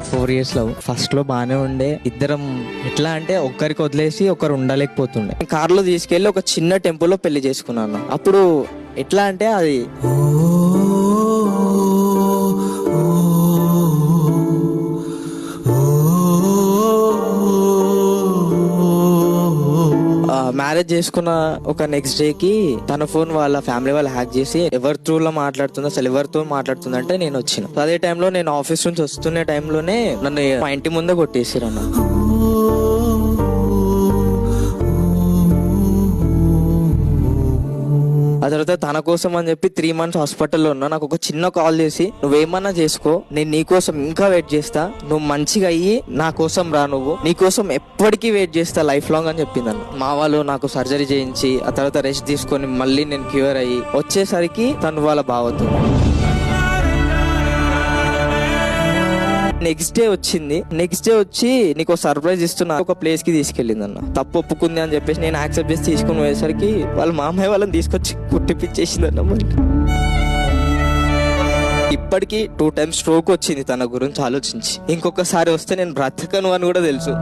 4 years love. First లో బాగానే ఉండే, ఇద్దరం ఎట్లా అంటే ఒక్కరికి వదిలేసి ఒకరు ఉండలేకపోతుండే. కార్లో తీసుకెళ్లి ఒక చిన్న టెంపుల్లో పెళ్లి చేసుకున్నాను. అప్పుడు ఎట్లా అంటే అది మ్యారేజ్ చేసుకున్న ఒక నెక్స్ట్ డే కి తన ఫోన్ వాళ్ళ ఫ్యామిలీ వాళ్ళు హ్యాక్ చేసి ఎవరి త్రూ లో మాట్లాడుతుందో, అసలు ఎవరితో మాట్లాడుతుందంటే నేను వచ్చిన. అదే టైంలో నేను ఆఫీస్ నుంచి వస్తున్న టైంలోనే నన్ను మా ఇంటి ముందే కొట్టేసారు అన్న. ఆ తర్వాత తన కోసం అని చెప్పి 3 months హాస్పిటల్లో ఉన్నా. నాకు ఒక చిన్న కాల్ చేసి, నువ్వేమన్నా చేసుకో, నేను నీ కోసం ఇంకా వెయిట్ చేస్తా, నువ్వు మంచిగా అయ్యి నా కోసం రా, నువ్వు నీ కోసం ఎప్పటికీ వెయిట్ చేస్తా లైఫ్ లాంగ్ అని చెప్పిందన్న. మా వాళ్ళు నాకు సర్జరీ చేయించి ఆ తర్వాత రెస్ట్ తీసుకొని మళ్ళీ నేను క్యూర్ అయ్యి వచ్చేసరికి తను వాళ్ళ బావద్దు. నెక్స్ట్ డే వచ్చింది. నెక్స్ట్ డే వచ్చి నీకు సర్ప్రైజ్ ఇస్తున్నా, ఒక ప్లేస్ కి తీసుకెళ్ళింది అన్న. తప్పు ఒప్పుకుంది అని చెప్పేసి నేను యాక్సెప్ట్ చేసి తీసుకుని పోయేసరికి వాళ్ళ మామయ్య వాళ్ళని తీసుకొచ్చి కుట్టిపిచ్చేసింది అన్న. ఇప్పటికీ 2 times స్ట్రోక్ వచ్చింది తన గురించి ఆలోచించి. ఇంకొకసారి వస్తే నేను బ్రతకను అని కూడా తెలుసు.